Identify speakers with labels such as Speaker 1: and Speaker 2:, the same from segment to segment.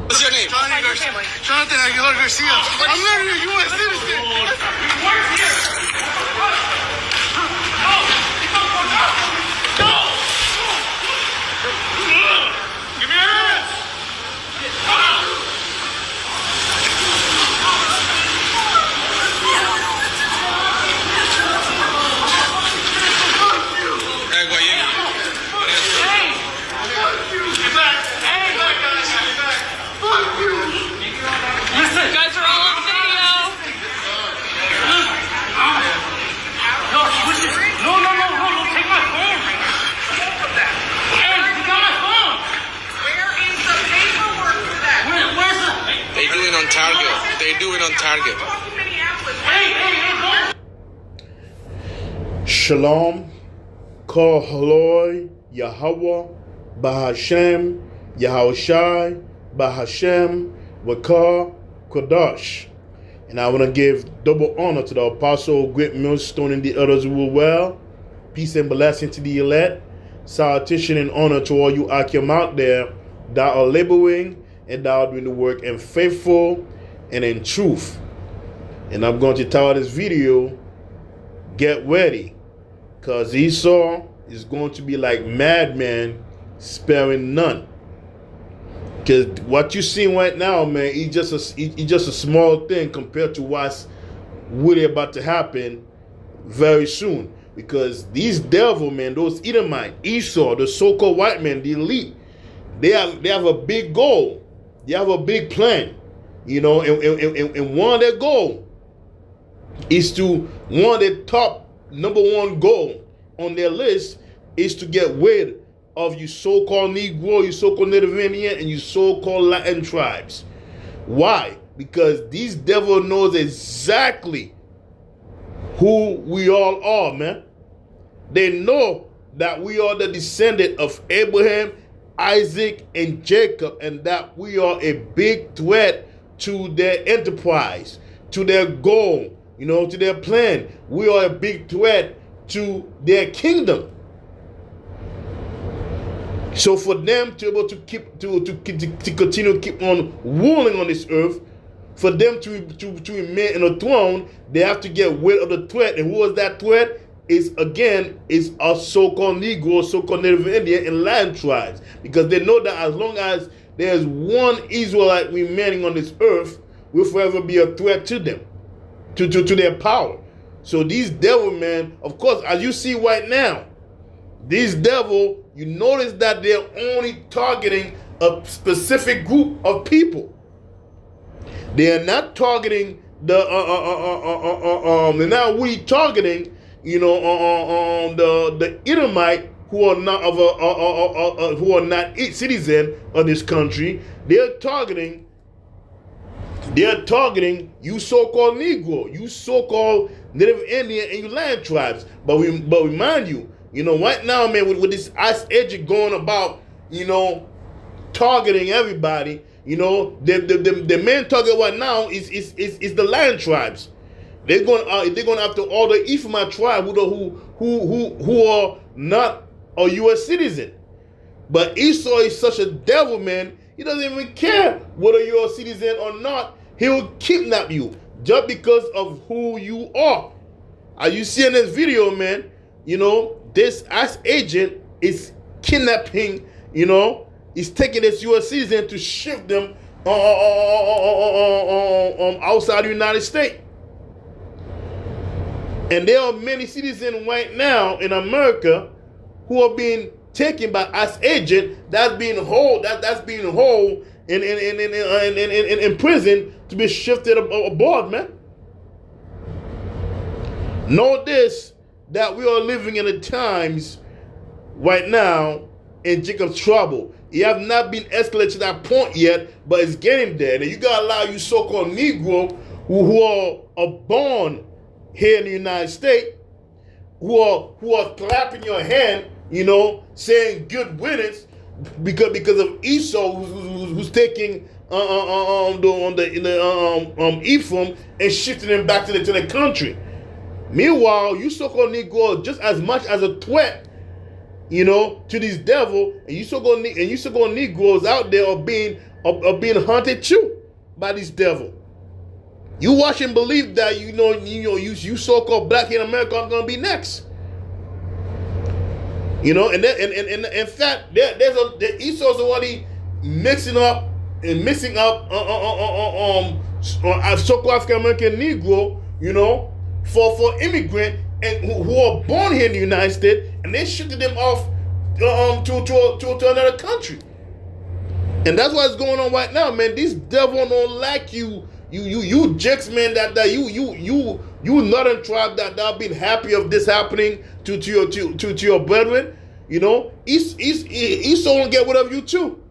Speaker 1: What's your name?
Speaker 2: Johnny Garcia. Jonathan Aguilar Garcia. I'm literally a U.S. citizen. We work here. Give me your hands.
Speaker 1: Hey, Guayena.
Speaker 2: Get back. Hey, back, guys. Get back. Fuck you.
Speaker 3: You guys are all on video.
Speaker 2: No, take my phone. Hey, you got my phone.
Speaker 3: Where is the paperwork for that?
Speaker 2: Where's the...
Speaker 1: They do it on Target. They do it on Target.
Speaker 2: Hey,
Speaker 4: Shalom, Kol Haloi, Yahweh, Bahashem, Yahushai, Bahashem, Wakar, Kodash. And I want to give double honor to the apostle, great millstone, and the others who were well. Peace and blessing to the elect. Salutation and honor to all you Akim out there that are laboring and that are doing the work and faithful and in truth. And I'm going to title this video, Get Ready. Because Esau is going to be like madman, sparing none. Because what you're seeing right now, man, it's just a small thing compared to what's really about to happen very soon. Because these devil men, those Edomite, Esau, the so-called white men, the elite, they have a big goal. They have a big plan. You know, and one of their goal is to, one of their top number one goal on their list is to get rid of you so-called Negro, you so-called Native Indian, and you so-called Latin tribes. Why? Because these devil knows exactly who we all are, man. They know that we are the descendant of Abraham, Isaac, and Jacob, and that we are a big threat to their enterprise, to their goal, you know, to their plan. We are a big threat to their kingdom. So for them to be able to keep to continue to keep on ruling on this earth, for them to remain in a throne, they have to get rid of the threat. And who is that threat? Is our so-called Negro, so-called Native Indian, and Latin tribes, because they know that as long as there's one Israelite remaining on this earth, will forever be a threat to them, to their power. So these devil men, of course, as you see right now, these devil, you notice that they're only targeting a specific group of people. They are not targeting they're not really targeting, you know, the Edomite who are not citizen of this country. They're targeting you so-called Negro, you so-called Native Indian, and you land tribes. But remind you, you know, right now, man, with this ice agent going about, you know, targeting everybody, you know, the main target right now is the land tribes. They're going after all the Ephraimite tribe who are not a U.S. citizen. But Esau is such a devil, man. He doesn't even care whether you're a citizen or not. He will kidnap you just because of who you are. As you see in this video, man, you know, this ICE agent is kidnapping, you know, he's taking this U.S. citizen to ship them outside the United States. And there are many citizens right now in America who are being taken by ICE agent that's being held in prison to be shifted aboard, man. Know this, that we are living in the times right now in Jacob's trouble. It have not been escalated to that point yet, but it's getting there. And you got a lot of you so-called Negro who are born here in the United States, who are clapping your hand, you know, saying good riddance because of Esau, who's taking Ephraim and shifting them back to the country. Meanwhile, you so-called Negro, just as much as a threat you know, to this devil, and you still gonna Negroes out there are being hunted too by this devil. You watch and believe that you so-called black in America are gonna be next. You know, and in fact, the Esau's already mixing up so-called African American Negro, you know, for immigrant and who are born here in the United States, and they shifted them off to another country. And that's what's going on right now, man. This devil don't like you jicks, man. That you northern tribe that been happy of this happening to your brethren. You know, Esau won't get rid of you too.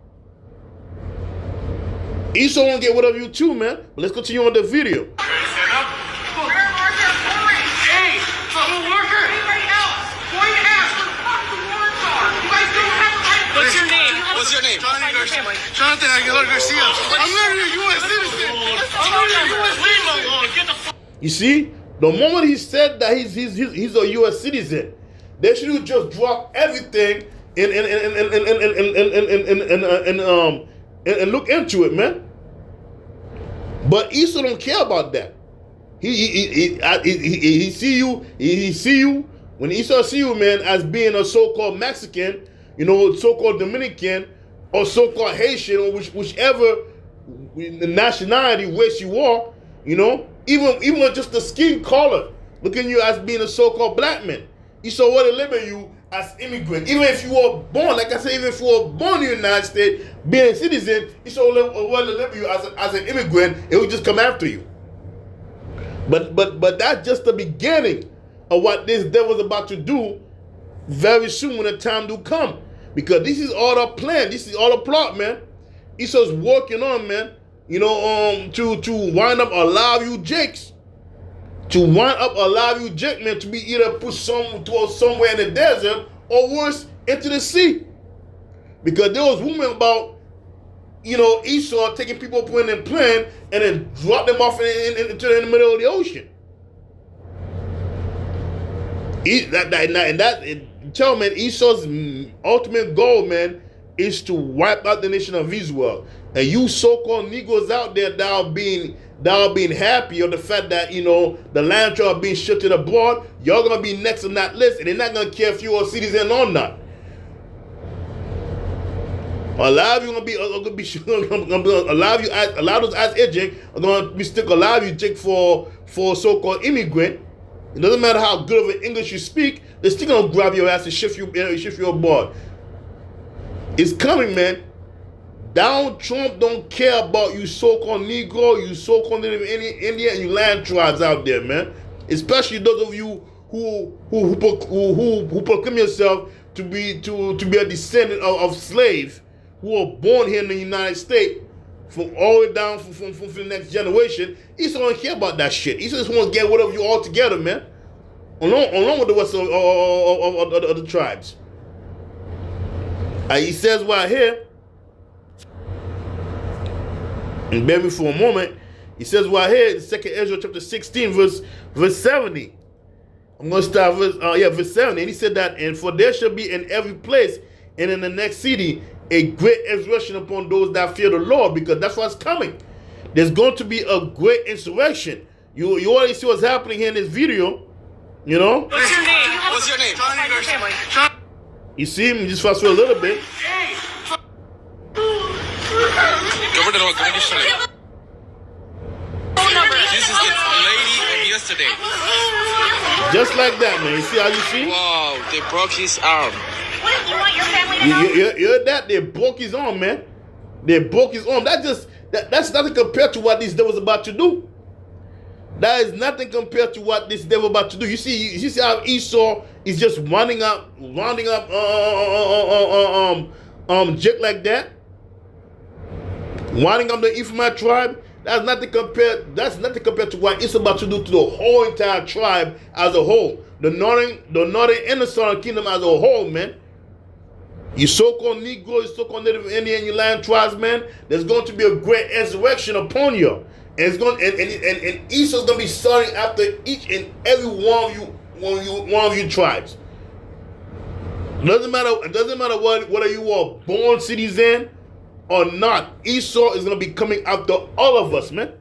Speaker 4: Esau won't get rid of you too, man. But let's continue on the video.
Speaker 3: Where are your boys?
Speaker 2: Hey, fellow worker.
Speaker 3: Anybody else? Going to ask where the fuck the warrants are. You guys don't have the right.
Speaker 1: What's your name? What's your name?
Speaker 2: Jonathan Aguilar Garcia. I'm literally a U.S. citizen. I'm literally a U.S. citizen. Get the fuck.
Speaker 4: You see, the moment he said that he's a U.S. citizen, they should just drop everything and look into it, man. But Esau don't care about that. He see you when Esau see you, man, as being a so-called Mexican, you know, so-called Dominican, or so-called Haitian, or whichever nationality race you are, you know, even with just the skin color, looking at you as being a so-called black man. Esau will label you as immigrant. Even if you were born, like I said, even if you were born in the United States, being a citizen, Esau will label you as an immigrant. It will just come after you. But that's just the beginning of what this devil's about to do very soon when the time do come. Because this is all the plan. This is all the plot, man. Esau's working on, man, you know, to wind up a lot of you jakes. To wind up a lot of you jake, man, to be either put somewhere in the desert or worse, into the sea. Because there was rumors about, you know, Esau taking people, putting in plane, and then drop them off in the middle of the ocean. Tell man, Esau's ultimate goal, man, is to wipe out the nation of Israel. And you so-called Negroes out there that are being happy on the fact that, you know, the land tribe being shifted abroad, y'all gonna be next on that list, and they're not gonna care if you are citizen or not. A lot of you a lot of those as eject are gonna be stick a lot of you jake for so-called immigrant. It doesn't matter how good of an English you speak, they're still gonna grab your ass and shift you aboard. It's coming, man. Donald Trump don't care about you so-called Negro, you so-called Native Indian, and you land tribes out there, man. Especially those of you who proclaim yourself to be a descendant of slaves who are born here in the United States, from all the way down from the next generation. Esau don't care about that shit. Esau just wants to get rid of you altogether, man. Along with the rest of the tribes. He says right here, and bear me for a moment, he says right here in 2 Ezra chapter 16, verse 70. I'm going to start verse 70. And he said that, and for there shall be in every place and in the next city a great insurrection upon those that fear the Lord, because that's what's coming. There's going to be a great insurrection. You already see what's happening here in this video, you know?
Speaker 3: What's your name?
Speaker 1: What's your name?
Speaker 3: Find your family.
Speaker 4: You see him just fast for a little bit.
Speaker 1: This is the lady of yesterday.
Speaker 4: Just like that, man. You see how you see?
Speaker 1: Wow, they broke his arm.
Speaker 3: What, you want your family to know?
Speaker 4: You heard that? They broke his arm, man. They broke his arm. That's nothing compared to what this devil's about to do. That is nothing compared to what this devil about to do. You see how Esau is just rounding up Jake like that, winding up the Ephraimite tribe. That's nothing compared to what it's about to do to the whole entire tribe as a whole. The northern and the southern kingdom as a whole, man. You so-called Negro, you so-called Native Indian, you land tribes, man. There's going to be a great insurrection upon you. And it's going and Esau's gonna be starting after each and every one of you tribes. Doesn't matter. It doesn't matter whether you are born citizen or not. Esau is gonna be coming after all of us, man.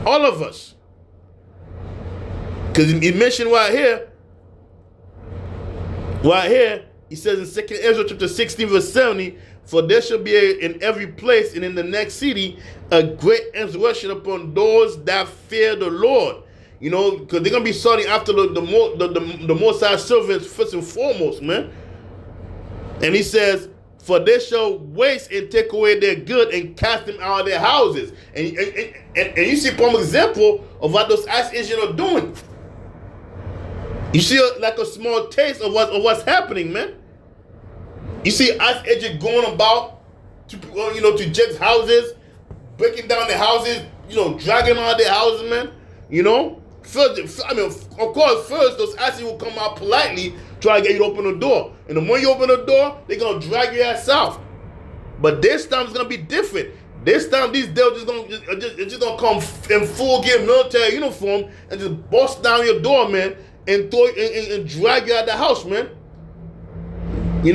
Speaker 4: All of us. Because he mentioned right here, he says in 2 Ezra chapter 16 verse 70, for there shall be in every place and in the next city a great insurrection upon those that fear the Lord. You know, because they're gonna be starting after the Most High servants first and foremost, man. And he says, for they shall waste and take away their good and cast them out of their houses. And you see from example of what those ice Asians are doing. You see like a small taste of what's happening, man. You see ice agents going about to to Jake's houses, breaking down their houses, dragging them out of their houses, man. First, of course, those ICE will come out politely, try to get you to open the door. And the moment you open the door, they're going to drag your ass out. But this time it's going to be different. This time, these devils just going to come in full gear military uniform and just bust down your door, man, and drag you out of the house, man. And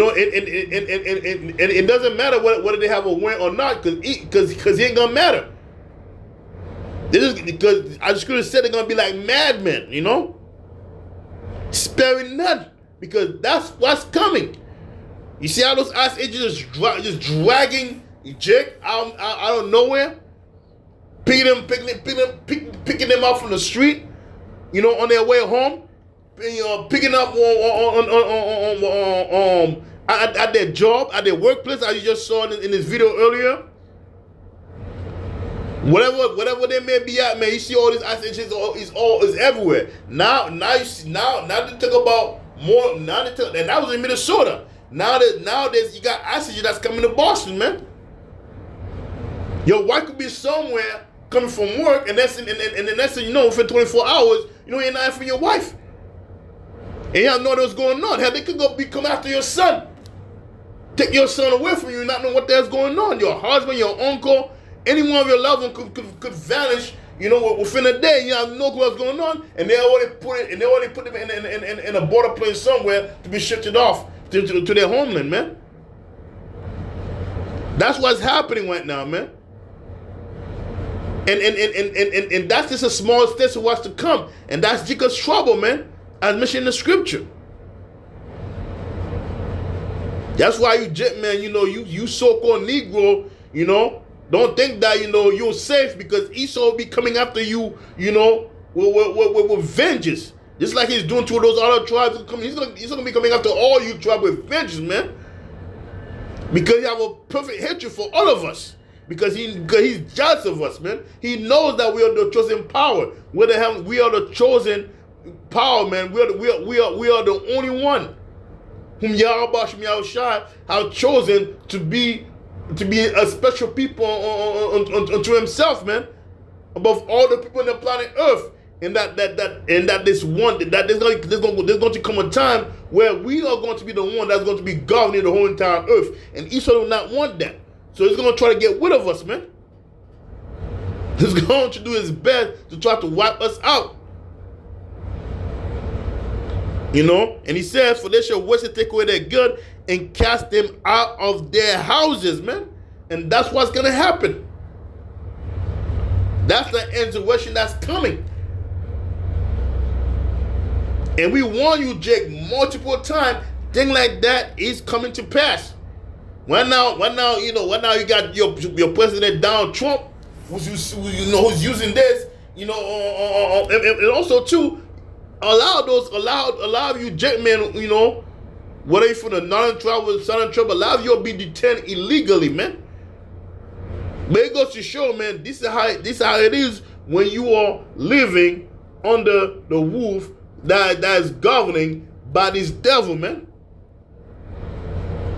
Speaker 4: it doesn't matter whether they have a win or not, because it ain't going to matter. This is because I just could have said they're gonna be like madmen, sparing none, because that's what's coming. You see how those ice agents just dragging Jake out of nowhere, picking them up from the street, on their way home, picking up at their job, at their workplace, as you just saw in this video earlier. Whatever they may be at, man, you see all these ice agents is everywhere. Now they talk about more. And that was in Minnesota. Now you got ice agents that's coming to Boston, man. Your wife could be somewhere coming from work, and the next thing you know, within 24 hours, you're not for your wife, and you don't know what's going on. Hell, they could come after your son, take your son away from you, and not know what the hell's going on. Your husband, your uncle. Any one of your loved ones could vanish, within a day. You have no clue what's going on, and they already put them in a border place somewhere to be shifted off to their homeland, man. That's what's happening right now, man. And that's just a small step of what's to come, and that's Jacob's trouble, man, as mentioned in the scripture. That's why you so-called Negro, don't think that, you're safe, because Esau will be coming after you, with vengeance. Just like he's doing to those other tribes. He's going to be coming after all you tribes with vengeance, man. Because he have a perfect hatred for all of us. Because he's jealous of us, man. He knows that we are the chosen power. We are the chosen power, man. We are the only one whom Yahweh Shem Yahushai have chosen to be a special people unto himself, man, above all the people on the planet Earth. And there's going to come a time where we are going to be the one that's going to be governing the whole entire earth. And Esau will not want that. So he's going to try to get rid of us, man. He's going to do his best to try to wipe us out. And he says, for they shall waste and take away their good and cast them out of their houses, man. And that's what's going to happen. That's the insurrection that's coming. And we warn you, Jake, multiple times, thing like that is coming to pass. Right now, you got your president Donald Trump, who's using this, and also too, allow you Jake, man, whether you're from the northern tribe or the southern tribe, allow you to be detained illegally, man. But it goes to show, man, this is how it is when you are living under the roof that is governing by this devil, man.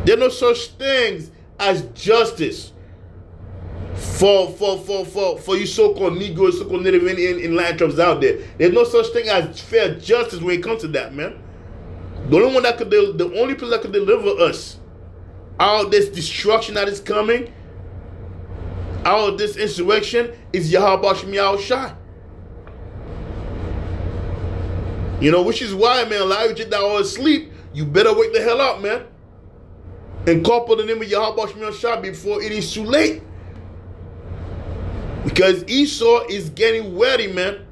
Speaker 4: There are no such things as justice for you so-called Negroes, so-called Native Indian land tribes out there. There's no such thing as fair justice when it comes to that, man. The only person that could deliver us out of this destruction that is coming, out of this insurrection, is Yahweh Shem Yahushai. Which is why, man, a lot of you that are asleep, you better wake the hell up, man. And call upon the name of Yahweh Shemel Shah before it is too late. Because Esau is getting ready, man.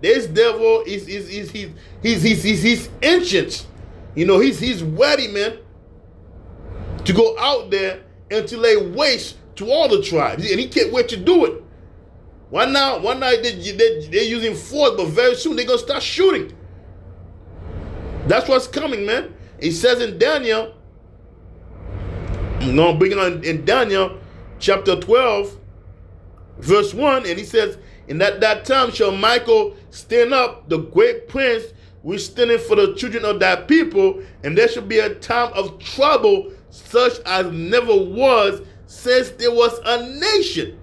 Speaker 4: This devil is he's ancient. You know, he's ready, man, to go out there and to lay waste to all the tribes. And he can't wait to do it. One night they're using force, but very soon they're going to start shooting. That's what's coming, man. It says in Daniel, I'm going to bring it on in Daniel chapter 12, verse 1, and he says, "And at that time shall Michael stand up, the great prince, which standeth for the children of that people, and there shall be a time of trouble such as never was since there was a nation."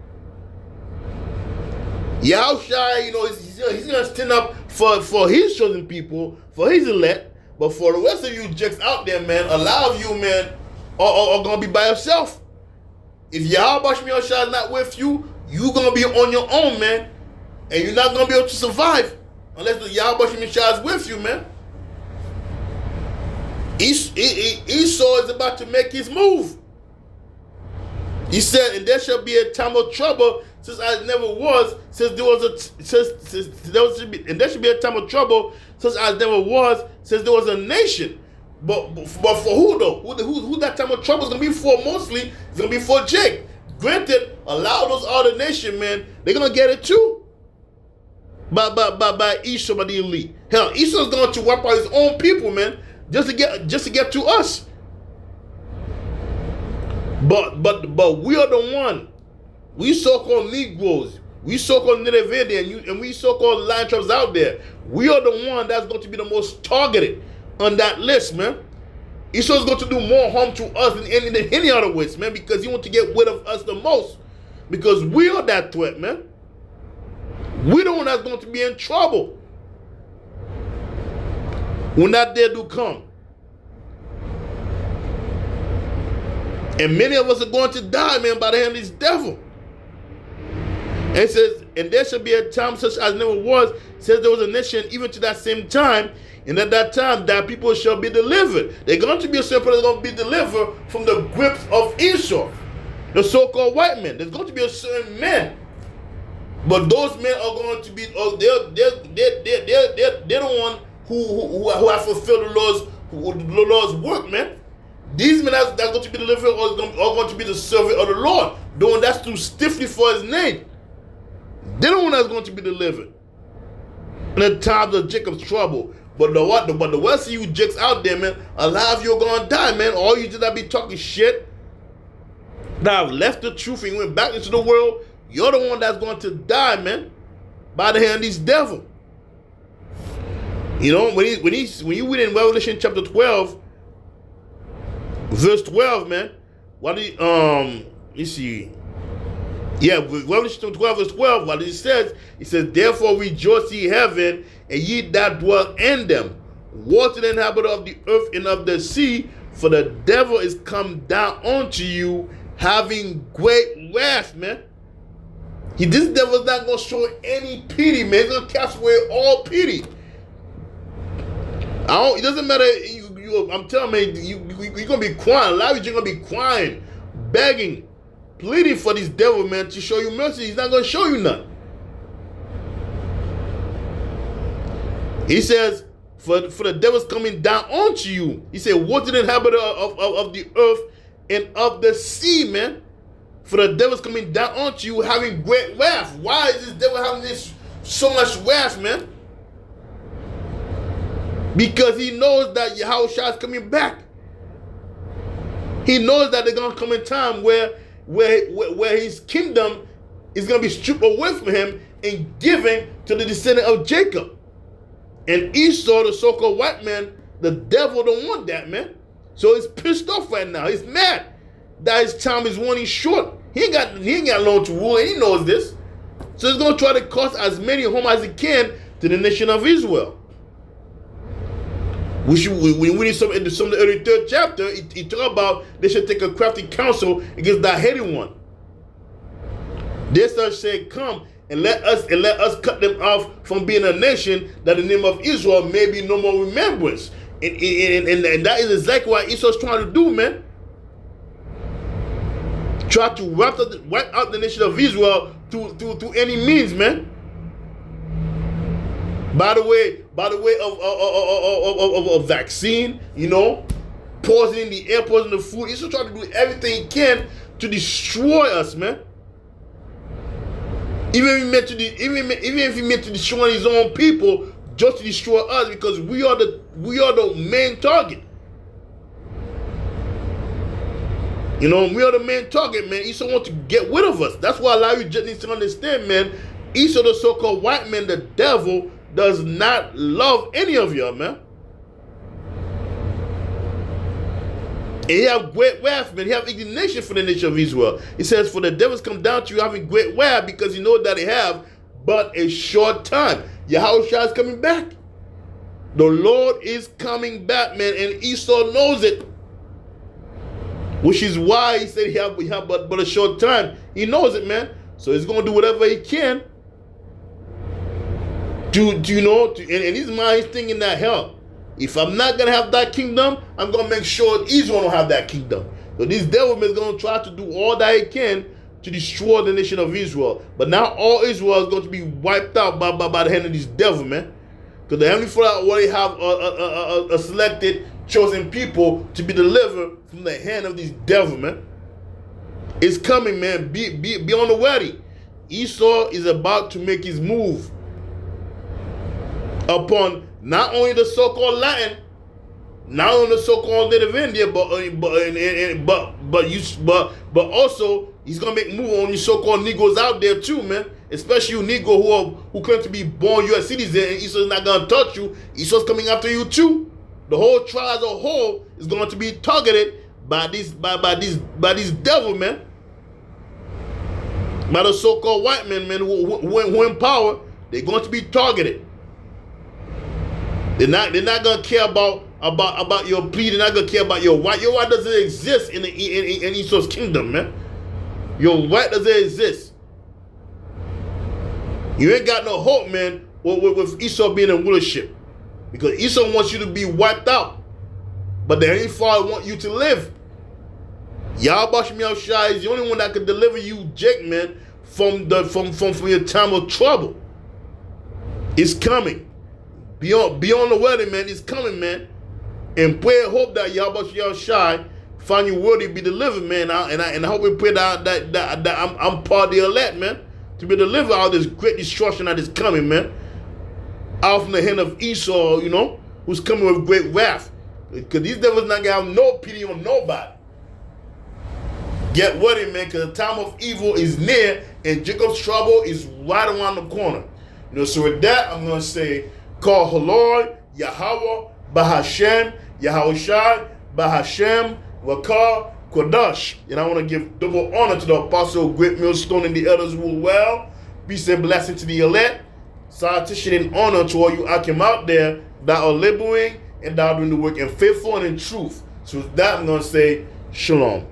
Speaker 4: Yahushua, you know, he's going to stand up for his chosen people, for his elect, but for the rest of you jacks out there, man, a lot of you, man, are going to be by yourself. If Yahweh Shemel Shah is not with you, you're going to be on your own, man, and you're not going to be able to survive unless the Yahweh Shemel Shah is with you, man. Esau is about to make his move. He said, "And there shall be a time of trouble since I never was, since there was and there should be a time of trouble since I never was, since there was a nation." But for who though? Who that time of trouble is gonna be for? Mostly it's gonna be for Jake. Granted, a lot of those other nation, man, they're gonna get it too. By Esau, by the elite. Hell, Esau's going to wipe out his own people, man, just to get to us. But we are the one. We so-called Negroes, we so-called Native Indian, and we so-called lion tribes out there. We are the one that's going to be the most targeted on that list, man. Esau is going to do more harm to us than any other ways, man, because he wants to get rid of us the most. Because we are that threat, man. We're the one that's going to be in trouble when that day do come. And many of us are going to die, man, by the hand of this devil. And it says, "And there shall be a time such as never was, says there was a nation even to that same time, and at that time that people shall be delivered." They're going to be a certain person that's going to be delivered from the grips of Esau, the so-called white men. There's going to be a certain man. But those men are going to be, they're the one who have fulfilled the Lord's work, man. These men that's going to be delivered are going to be the servant of the Lord, the one that's too stiffly for his name. They're the one that's going to be delivered in the times of Jacob's trouble. But the rest of you jacks out there, man, a lot of you are going to die, man. All you just that be talking shit, that have left the truth and went back into the world, you're the one that's going to die, man, by the hand of this devil. You know, when you read in Revelation chapter 12, verse 12, man, what do you see? Yeah, Revelation 12, verse 12, what it says, "Therefore rejoice ye heaven, and ye that dwell in them. Woe to the inhabitant of the earth and of the sea, for the devil is come down unto you, having great wrath," man. This devil is not going to show any pity, man. He's going to cast away all pity. It doesn't matter. I'm telling you, you're going to be crying. A lot of you are going to be crying, begging, pleading for this devil, man, to show you mercy. He's not going to show you none. He says, for the devil's coming down onto you. He said, "Woe to the inhabitant of the earth and of the sea," man. For the devil's coming down onto you, having great wrath. Why is this devil having so much wrath, man? Because he knows that Yahushua is coming back. He knows that there's going to come a time where his kingdom is going to be stripped away from him and given to the descendant of Jacob. And Esau, the so-called white man, the devil don't want that, man. So he's pissed off right now. He's mad that his time is running short. He ain't got long to rule, and he knows this. So he's going to try to cause as many harm as he can to the nation of Israel. We read some of the early 3rd chapter, he talk about they should take a crafty counsel against that heady one. They start saying, "Come and let us cut them off from being a nation, that the name of Israel may be no more remembrance." And that is exactly what Esau's trying to do, man. Try to wipe out the nation of Israel through any means, man. By the way of vaccine, you know, poisoning the air, poisoning the food. Esau trying to do everything he can to destroy us, man. Even if he meant to destroy his own people, just to destroy us, because we are the main target. You know, we are the main target, man. Esau wants to get rid of us. That's why a lot of you just need to understand, man. Esau, the so-called white man, the devil, does not love any of y'all, man. And he have great wrath, man. He have indignation for the nation of Israel. He says, for the devils come down to you having great wrath, because you know that they have but a short time. Yahushua is coming back. The Lord is coming back, man, and Esau knows it. Which is why he said he have but a short time. He knows it, man. So he's going to do whatever he can and his mind is thinking that, hell, if I'm not going to have that kingdom, I'm going to make sure Israel don't have that kingdom. So this devil is going to try to do all that he can to destroy the nation of Israel. But now all Israel is going to be wiped out by the hand of this devil, man. Because the Heavenly Father already have a selected, chosen people to be delivered from the hand of this devil, man. It's coming, man. Be on the ready. Esau is about to make his move upon not only the so-called Latin, not only the so-called native India, but also he's gonna make move on these so-called Negroes out there too, man. Especially you Negro who claim to be born U.S. citizens, and Esau's not gonna touch you. Esau's coming after you too. The whole tribe as a whole is going to be targeted by this devil, man. By the so-called white men, who in power. They're going to be targeted. They're not going to care about your plea. They're not going to care about your white. Your white doesn't exist in Esau's kingdom, man. Your white doesn't exist. You ain't got no hope, man, with Esau being in rulership. Because Esau wants you to be wiped out. But the Heavenly Father wants you to live. Yahweh Shai is the only one that can deliver you, Jake, man, from your time of trouble. It's coming. Be on the wedding, man. It's coming, man. And pray and hope that Yahweh Shai find you worthy to be delivered, man. And I hope and pray that I'm part of the elect, man, to be delivered out of this great destruction that is coming, man. Out from the hand of Esau, you know, who's coming with great wrath. Because these devils not going to have no pity on nobody. Get ready, man, because the time of evil is near and Jacob's trouble is right around the corner. You know, so with that, I'm going to say, call Haloi, Yahweh, Bahashem, Yahushai, Bahashem, Wakar, Kodash. And I want to give double honor to the apostle, great millstone, and the elders rule well. Peace and blessing to the elect. Salutation and honor to all you Akim out there that are laboring and that are doing the work in faithful and in truth. So with that, I'm going to say, Shalom.